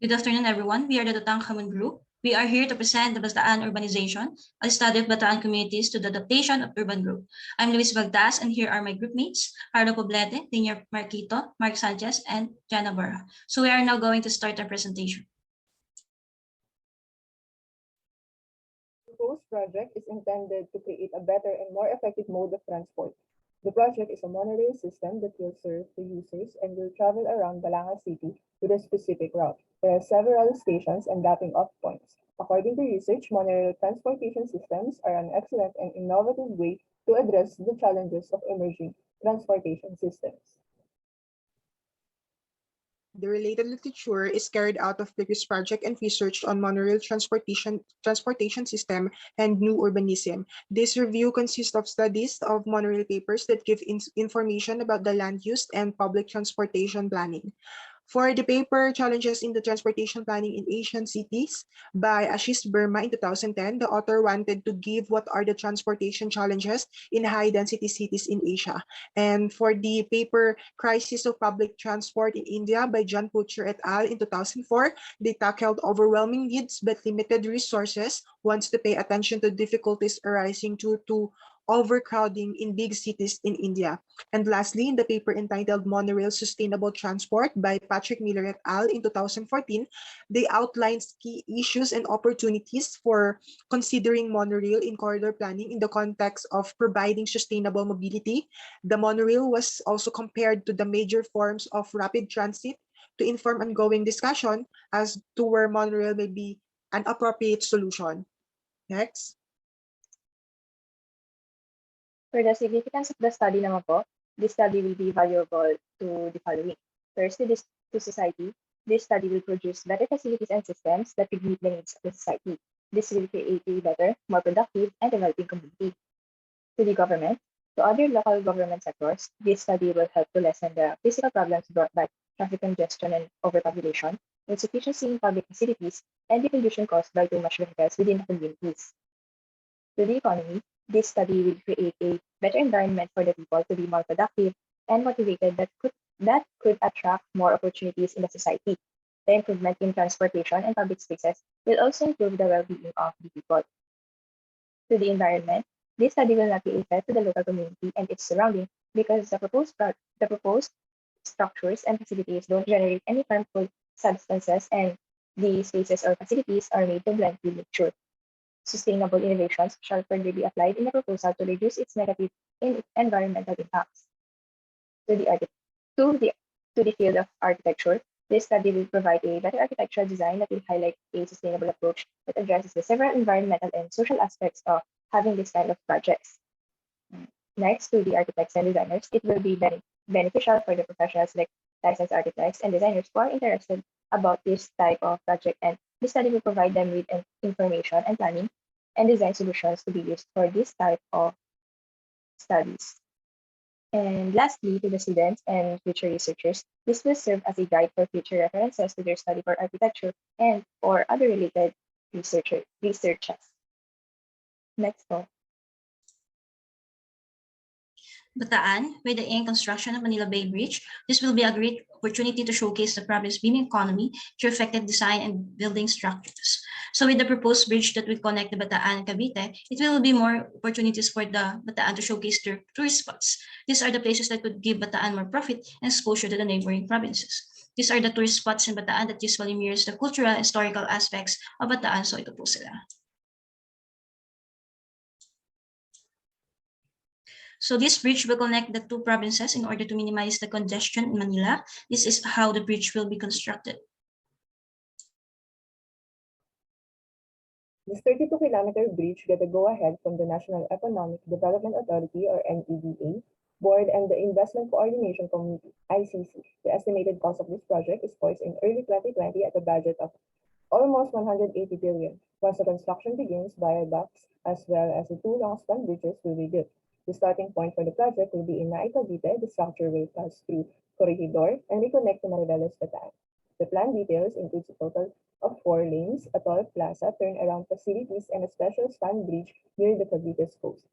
Good afternoon, everyone. We are the TUTANKHAMUN group. We are here to present the Bataan Urbanization, a study of Bataan communities to the adaptation of urban growth. I'm Louise Bagtas, and here are my group mates, Carlo, Poblete, Danielle, Marquito, Marc, Sanchez, and Janna, Borja. So we are now going to start our presentation. The proposed project is intended to create a better and more effective mode of transport. The project is a monorail system that will serve the users and will travel around Balanga city with a specific route. There are several stations and dropping off points. According to research, monorail transportation systems are an excellent and innovative way to address the challenges of emerging transportation systems. The related literature is carried out of previous project and research on monorail transportation system and new urbanism. This review consists of studies of monorail papers that give information about the land use and public transportation planning. For the paper Challenges in the Transportation Planning in Asian Cities by Ashish Burma in 2010, the author wanted to give what are the transportation challenges in high-density cities in Asia. And for the paper Crisis of Public Transport in India by John Butcher et al. In 2004, they tackled overwhelming needs but limited resources, wants to pay attention to difficulties arising due to overcrowding in big cities in India. And lastly, in the paper entitled Monorail Sustainable Transport by Patrick Miller et al. In 2014, they outlined key issues and opportunities for considering monorail in corridor planning in the context of providing sustainable mobility. The monorail was also compared to the major forms of rapid transit to inform ongoing discussion as to where monorail may be an appropriate solution. Next. For the significance of the study naman po, this study will be valuable to the following. First, to society, this study will produce better facilities and systems that will meet the needs of the society. This will create a better, more productive, and developing community. To the government, to other local government sectors, this study will help to lessen the physical problems brought by traffic congestion and overpopulation, insufficiency in public facilities, and the pollution caused by too much vehicles within the communities. To the economy, this study will create a better environment for the people to be more productive and motivated that could attract more opportunities in the society. The improvement in transportation and public spaces will also improve the well-being of the people. To the environment, this study will not be a threat to the local community and its surrounding because the proposed structures and facilities don't generate any harmful substances, and the spaces or facilities are made to blend with nature. Sustainable innovations shall further be applied in the proposal to reduce its negative environmental impacts. To the field of architecture, this study will provide a better architectural design that will highlight a sustainable approach that addresses the several environmental and social aspects of having this kind of projects. Next, to the architects and designers, it will be beneficial for the professionals like licensed architects and designers who are interested about this type of project, and this study will provide them with information and planning and design solutions to be used for this type of studies. And lastly, to the students and future researchers, this will serve as a guide for future references to their study for architecture and or other related researches. Next one. Bataan, with the construction of Manila Bay Bridge, this will be a great opportunity to showcase the province's beaming economy through effective design and building structures. So with the proposed bridge that will connect the Bataan and Cavite, it will be more opportunities for the Bataan to showcase their tourist spots. These are the places that would give Bataan more profit and exposure to the neighboring provinces. These are the tourist spots in Bataan that usually mirrors the cultural and historical aspects of Bataan, so ito po sila. So this bridge will connect the two provinces in order to minimize the congestion in Manila. This is how the bridge will be constructed. This 32-kilometer bridge got a go-ahead from the National Economic Development Authority, or NEDA, Board and the Investment Coordination Committee, ICC. The estimated cost of this project is poised in early 2020 at a budget of almost 180 billion. Once the construction begins, viaducts as well as the two long-span bridges will be built. The starting point for the project will be in Cavite. The structure will pass through Corregidor and reconnect to Maribeles, Bataan. The plan details includes a total of 4 lanes, a tall plaza, turnaround facilities, and a special span bridge near the Cavite's coast.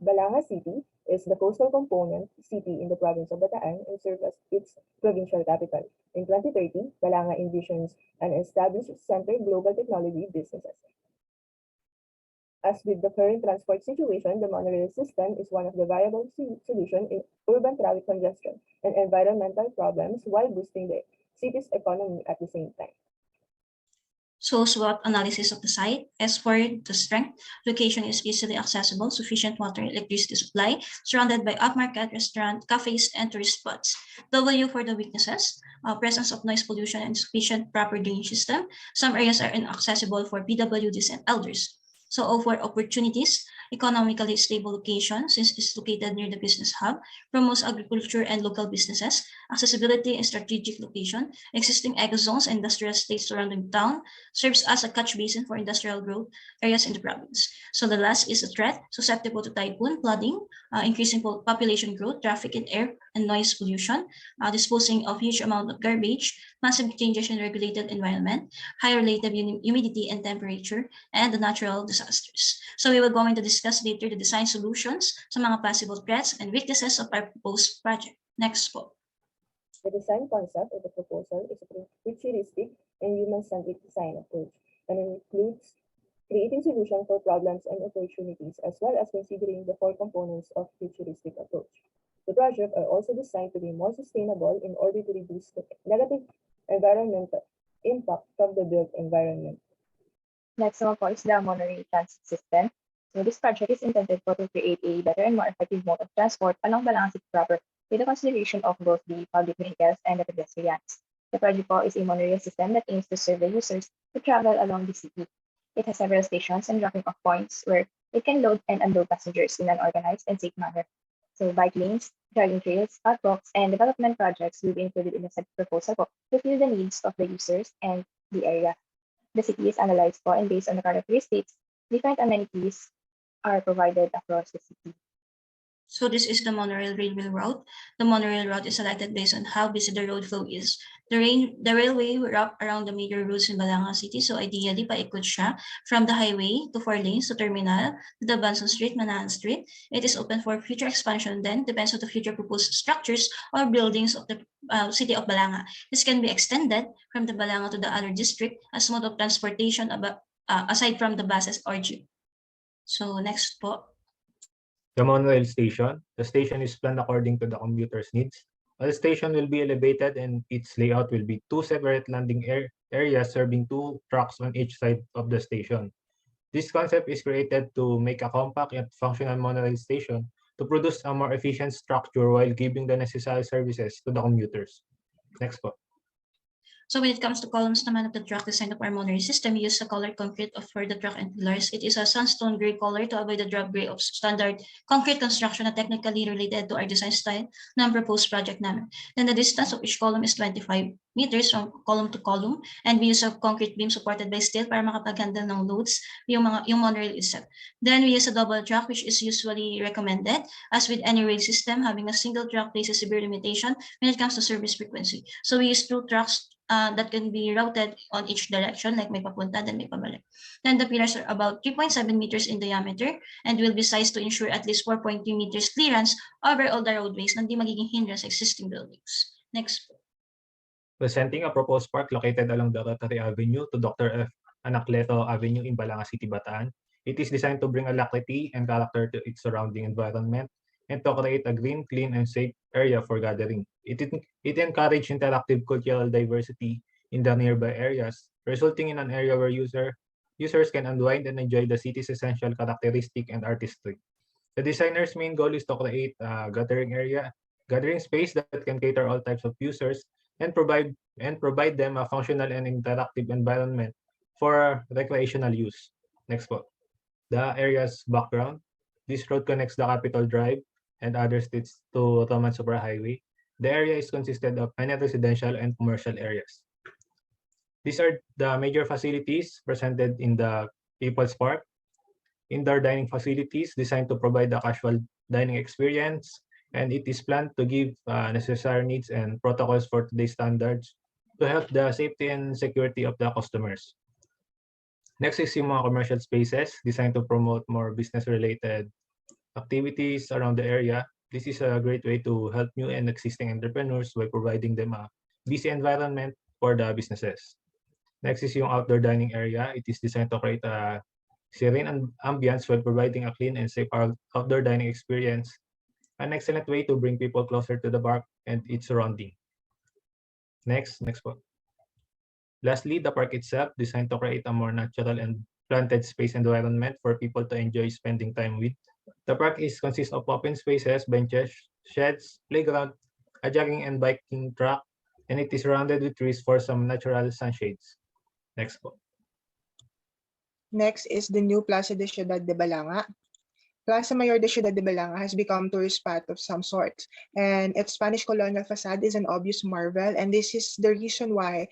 Balanga City is the coastal component city in the province of Bataan and serves as its provincial capital. In 2030, Balanga envisions an established center global technology businesses. As with the current transport situation, the monorail system is one of the viable solutions in urban traffic congestion and environmental problems while boosting the city's economy at the same time. So SWOT analysis of the site. As for the strength, location is easily accessible, sufficient water and electricity supply, surrounded by upmarket, restaurant, cafes, and tourist spots. W for the weaknesses, presence of noise pollution and sufficient proper drainage system. Some areas are inaccessible for PWDs and elders. So O for opportunities, economically stable location since it's located near the business hub, promotes agriculture and local businesses, accessibility and strategic location, existing eco zones and industrial estates surrounding town, serves as a catch basin for industrial growth areas in the province. So the last is a threat, susceptible to typhoon, flooding, increasing population growth, traffic and air and noise pollution, disposing of huge amount of garbage, massive changes in regulated environment, high relative humidity and temperature, and the natural disasters. So we will go into discuss later the design solutions sa mga possible threats and weaknesses of our proposed project. Next po. The design concept of the proposal is a futuristic and human-centric design approach, and it includes creating solutions for problems and opportunities, as well as considering the four components of futuristic approach. The project are also designed to be more sustainable in order to reduce the negative environmental impact from the built environment. Next naman po is the monorail transit system. So this project is intended to create a better and more effective mode of transport along Balanga City proper with the consideration of both the public vehicles and the pedestrians. The project po is a monorail system that aims to serve the users to travel along the city. It has several stations and dropping off points where it can load and unload passengers in an organized and safe manner. So bike lanes, jogging trails, outwalks, and development projects will be included in the said proposal po to fill the needs of the users and the area. The city is analyzed po, and based on the characteristics, different amenities are provided across the city. So this is the monorail railway route. The monorail route is selected based on how busy the road flow is. The railway wrap around the major roads in Balanga City. So ideally, paikot siya from the highway to 4 lanes to terminal to the Banson Street, Manahan Street. It is open for future expansion then, depends on the future proposed structures or buildings of the city of Balanga. This can be extended from the Balanga to the other district as mode of transportation aside from the buses or jeep. So next po. The monorail station. The station is planned according to the commuter's needs. The station will be elevated and its layout will be 2 separate landing areas serving 2 tracks on each side of the station. This concept is created to make a compact and functional monorail station to produce a more efficient structure while giving the necessary services to the commuters. Next po. So when it comes to columns naman of the track design of our monorail system, we use a colored concrete for the track and pillars. It is a sandstone gray color to avoid the drab gray of standard concrete construction na technically related to our design style ng proposed project namin. Then the distance of each column is 25 meters from column to column, and we use a concrete beam supported by steel para makapag-handle ng loads yung monorail itself. Then we use a double track, which is usually recommended. As with any rail system, having a single track places severe limitation when it comes to service frequency. So we use 2 tracks that can be routed on each direction, like may papunta, then may pabalik. Then the pillars are about 3.7 meters in diameter and will be sized to ensure at least 4.3 meters clearance over all the roadways na hindi magiging hindrance sa existing buildings. Next. Presenting a proposed park located along the Rotary Avenue to Dr. F. Anacleto Avenue in Balanga City, Bataan. It is designed to bring alacrity and character to its surrounding environment and to create a green, clean, and safe area for gathering. It encourages interactive cultural diversity in the nearby areas, resulting in an area where users can unwind and enjoy the city's essential characteristic and artistry. The designer's main goal is to create a gathering space that can cater all types of users and provide them a functional and interactive environment for recreational use. Next po. The area's background. This road connects the Capitol Drive and other streets to Roman Superhighway. The area is consisted of many residential and commercial areas. These are the major facilities presented in the People's Park. Indoor dining facilities designed to provide a casual dining experience, and it is planned to give necessary needs and protocols for today's standards to help the safety and security of the customers. Next is yung mga commercial spaces designed to promote more business-related activities around the area. This is a great way to help new and existing entrepreneurs by providing them a busy environment for the businesses. Next is yung outdoor dining area. It is designed to create a serene ambience while providing a clean and safe outdoor dining experience. An excellent way to bring people closer to the park and its surrounding. Next po. Lastly, the park itself, designed to create a more natural and planted space environment for people to enjoy spending time with. The park consists of open spaces, benches, sheds, playground, a jogging and biking track, and it is surrounded with trees for some natural sunshades. Next po. Next is the new Plaza de Ciudad de Balanga. Plaza Mayor de Ciudad de Balanga has become a tourist spot of some sort, and its Spanish colonial facade is an obvious marvel, and this is the reason why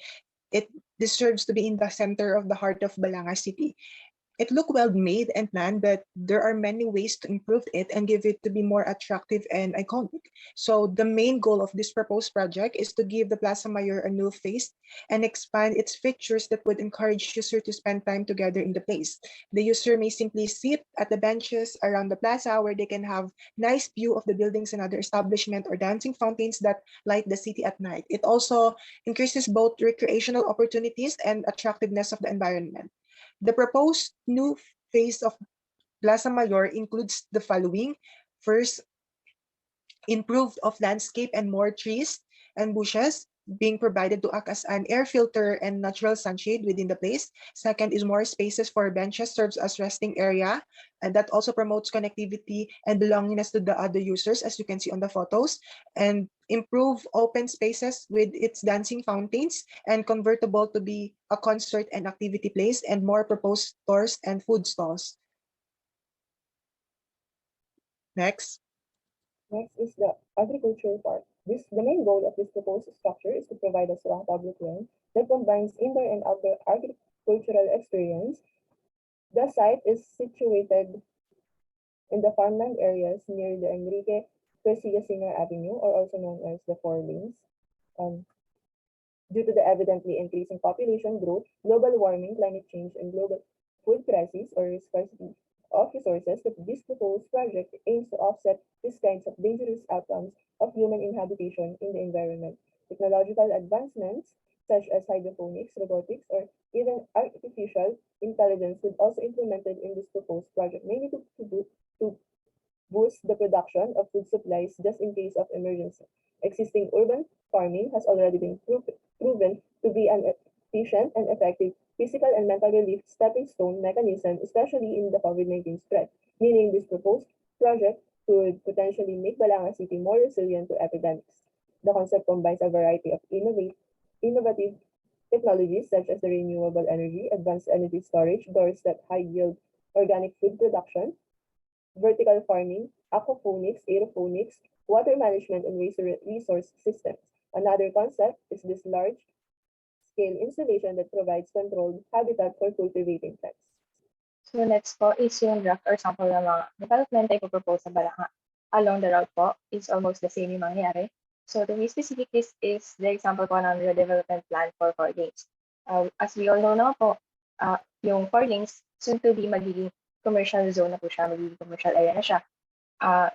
it deserves to be in the center of the heart of Balanga City. It looked well made and planned, but there are many ways to improve it and give it to be more attractive and iconic. So the main goal of this proposed project is to give the Plaza Mayor a new face and expand its features that would encourage users to spend time together in the place. The user may simply sit at the benches around the plaza where they can have nice view of the buildings and other establishment or dancing fountains that light the city at night. It also increases both recreational opportunities and attractiveness of the environment. The proposed new phase of Plaza Mayor includes the following. First, improved of landscape and more trees and bushes being provided to act as an air filter and natural sunshade within the place. Second is more spaces for benches serves as resting area, and that also promotes connectivity and belongingness to the other users, as you can see on the photos. And improve open spaces with its dancing fountains and convertible to be a concert and activity place, and more proposed stores and food stalls. Next. Next is the agriculture park. The main goal of this proposed structure is to provide a strong public realm that combines indoor and outdoor agricultural experience. The site is situated in the farmland areas near the Enrique Garcia Senior Avenue, or also known as the Four Lanes. Due to the evidently increasing population growth, global warming, climate change, and global food crisis or scarcity of resources, that this proposed project aims to offset these kinds of dangerous outcomes of human inhabitation in the environment. Technological advancements such as hydroponics, robotics, or even artificial intelligence would also implemented in this proposed project, mainly to boost the production of food supplies just in case of emergency. Existing urban farming has already been proven to be an efficient and effective physical and mental relief stepping stone mechanism, especially in the COVID-19 spread, meaning this proposed project could potentially make Balanga City more resilient to epidemics. The concept combines a variety of innovative technologies such as the renewable energy, advanced energy storage, doorstep high-yield organic food production, vertical farming, aquaponics, aeroponics, water management, and resource systems. Another concept is this large-scale installation that provides controlled habitat for cultivating plants. So next po is yung draft or sample ng mga development ay propose sa Balanga. Along the route po is almost the same yung mangyayari. So to be specific, this is the example po ng development plan for 4 lanes. As we all know now po, yung 4 lanes soon to be magiging commercial zone na po siya, magiging commercial area na siya.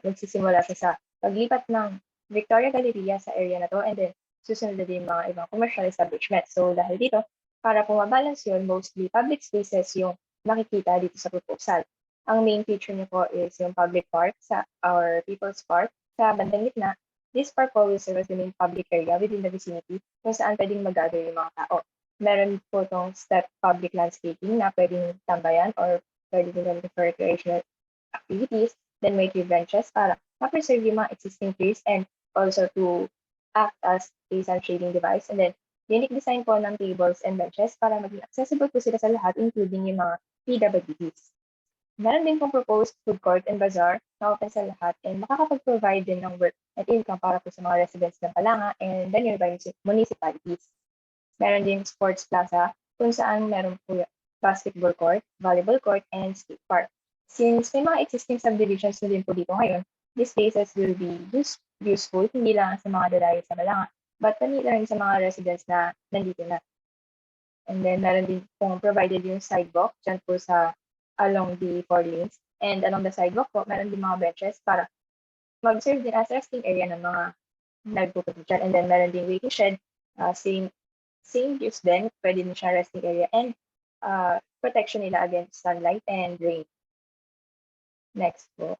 Nagsisimula siya sa paglipat ng Victoria Galleria sa area na to, and then susunod na din mga ibang commercial establishment. So dahil dito, para po mabalance yun, mostly public spaces yung makikita dito sa proposal. Ang main feature niyo po is yung public park or people's park sa bandang gitna. This park po will serve as the main public area within the vicinity kung saan pwedeng mag-gather yung mga tao. Meron po itong step public landscaping na pwedeng tambayan or pwedeng gamitin for recreational activities. Then may tree branches para ma-preserve yung mga existing trees and also to act as a sun shading device. And then unique design po ng tables and benches para maging accessible po sila sa lahat, including yung mga PWDs. Meron din pong proposed food court and bazaar na open sa lahat and makakapag-provide din ng work at income para po sa mga residents ng Balanga and the nearby municipalities. Meron din sports plaza kung saan meron po basketball court, volleyball court, and skate park. Since may mga existing subdivisions na din po dito ngayon, these places will be useful hindi lang sa mga dalayo sa Balanga, but pati rin sa mga residents na nandito na. And then meron din pong provided yung sidewalk dyan po along the 4 lanes. And along the sidewalk po, meron din mga benches para mag-serve din as resting area ng mga nagpupunta dyan. And then meron din waiting shed Same use din, pwede din siya resting area and protection nila against sunlight and rain. Next po.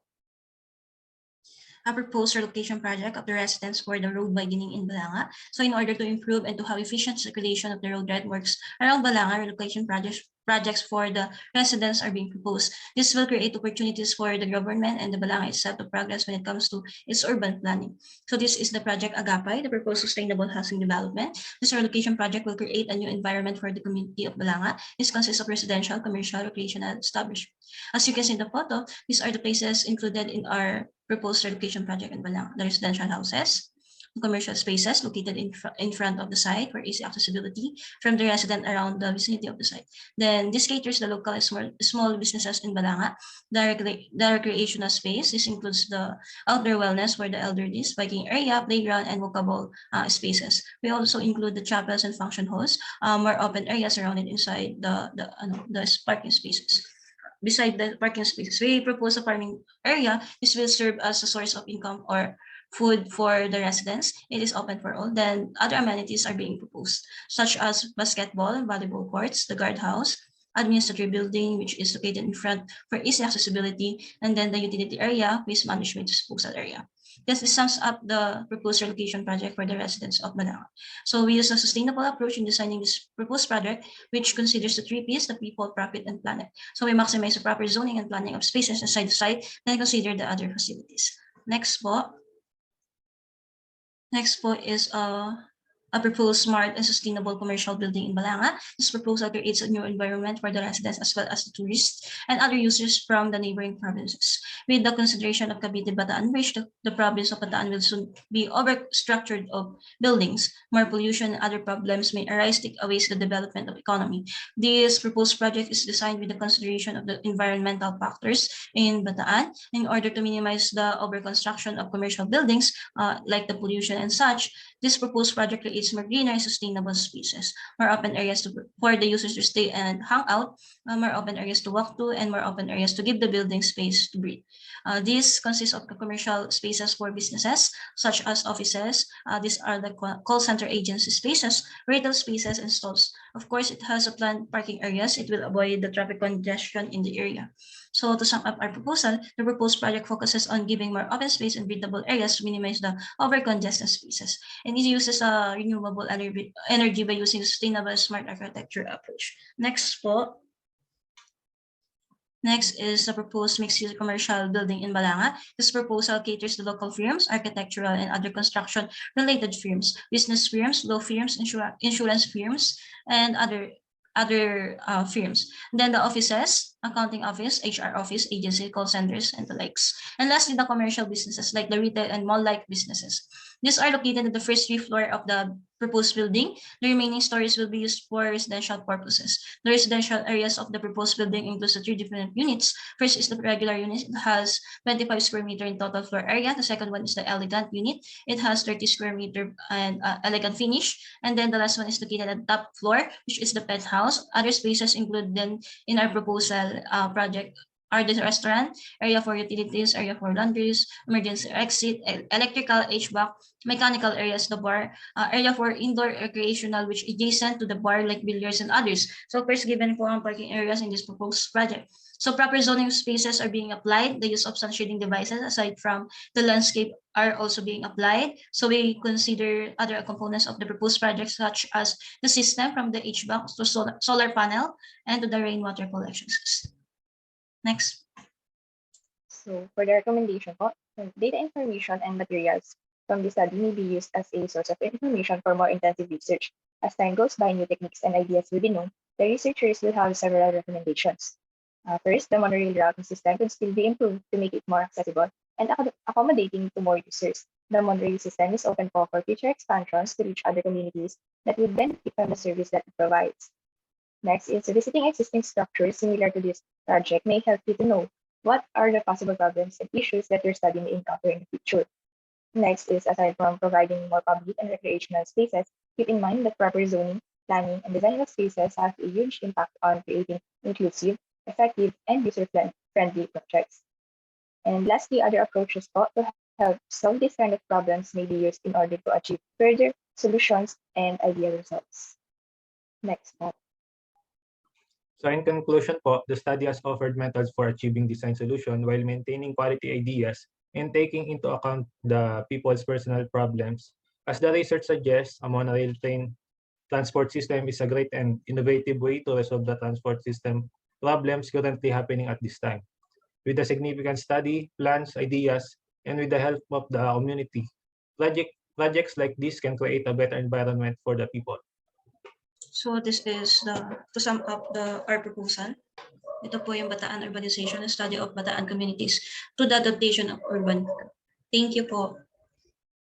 A proposed relocation project of the residents for the road widening in Balanga. So in order to improve and to have efficient circulation of the road networks around Balanga, relocation projects for the residents are being proposed. This will create opportunities for the government and the Balanga itself to progress when it comes to its urban planning. So this is the project Agapay, the proposed sustainable housing development. This relocation project will create a new environment for the community of Balanga. This consists of residential, commercial, recreational establishments. As you can see in the photo, these are the places included in our proposed relocation project in Balanga: the residential houses, commercial spaces located in front of the site for easy accessibility from the resident around the vicinity of the site. Then this caters the local small businesses in Balanga. The recreational space, this includes the outdoor wellness for the elderly, biking area, playground, and walkable spaces. We also include the chapels and function halls, more open areas surrounded inside the parking spaces. Beside the parking spaces, we propose a farming area. This will serve as a source of income or food for the residents. It is open for all. Then other amenities are being proposed, such as basketball and volleyball courts, the guardhouse, administrative building, which is located in front for easy accessibility, and then the utility area, waste management disposal area. This sums up the proposed relocation project for the residents of Balanga. So we use a sustainable approach in designing this proposed project, which considers the 3 Ps: the people, profit, and planet. So we maximize the proper zoning and planning of spaces inside the site, then consider the other facilities. Next po. Next po is a proposed smart and sustainable commercial building in Balanga. This proposal creates a new environment for the residents as well as the tourists and other users from the neighboring provinces. With the consideration of Cavite Bataan Bridge, the province of Bataan will soon be overstructured of buildings. More pollution and other problems may arise, take away the development of economy. This proposed project is designed with the consideration of the environmental factors in Bataan in order to minimize the overconstruction of commercial buildings like the pollution and such. This proposed project creates more greener and sustainable spaces, more open areas for the users to stay and hang out, more open areas to walk to, and more open areas to give the building space to breathe. This consists of commercial spaces for businesses, such as offices. These are the call center agency spaces, retail spaces, and stalls. Of course, it has a planned parking areas. It will avoid the traffic congestion in the area. So to sum up our proposal, the proposed project focuses on giving more open space and breathable areas to minimize the over-congested spaces. And it uses renewable energy by using a sustainable smart architecture approach. Next po. Next is the proposed mixed-use commercial building in Balanga. This proposal caters to local firms, architectural and other construction-related firms, business firms, law firms, insurance firms, and other firms. Then the offices, accounting office, HR office, agency, call centers, and the likes. And lastly, the commercial businesses like the retail and mall-like businesses. These are located at the first 3 floors of the proposed building. The remaining stories will be used for residential purposes. The residential areas of the proposed building includes the 3 different units. First is the regular unit. It has 25 square meter in total floor area. The second one is the elegant unit. It has 30 square meter and elegant finish. And then the last one is located at the top floor, which is the pet house. Other spaces included then in our proposal project are the restaurant, area for utilities, area for laundries, emergency exit, electrical, HVAC, mechanical areas, the bar, area for indoor recreational, which adjacent to the bar like billiards and others. So first given for parking areas in this proposed project. So proper zoning spaces are being applied. The use of sun shading devices aside from the landscape are also being applied. So we consider other components of the proposed project such as the system from the HVAC to solar panel and to the rainwater collection system. Next. So for the recommendation po, data information and materials from the study may be used as a source of information for more intensive research. As time goes by, new techniques and ideas will be known. The researchers will have several recommendations. First, the monorail routing system could still be improved to make it more accessible and accommodating to more users. The monorail system is open for future expansions to reach other communities that would benefit from the service that it provides. Next is visiting existing structures similar to this project may help you to know what are the possible problems and issues that your study may encounter in the future. Next is, aside from providing more public and recreational spaces, keep in mind that proper zoning, planning, and design of spaces have a huge impact on creating inclusive, effective, and user-friendly projects. And lastly, other approaches to help solve these kind of problems may be used in order to achieve further solutions, and ideal results. Next slide. So in conclusion po, the study has offered methods for achieving design solution while maintaining quality ideas and taking into account the people's personal problems. As the research suggests, a monorail train transport system is a great and innovative way to resolve the transport system problems currently happening at this time. With a significant study, plans, ideas, and with the help of the community, projects like this can create a better environment for the people. So this is to sum up our proposal. Ito po yung Bataan Urbanization, a study of Bataan communities to the adaptation of urban. Thank you po.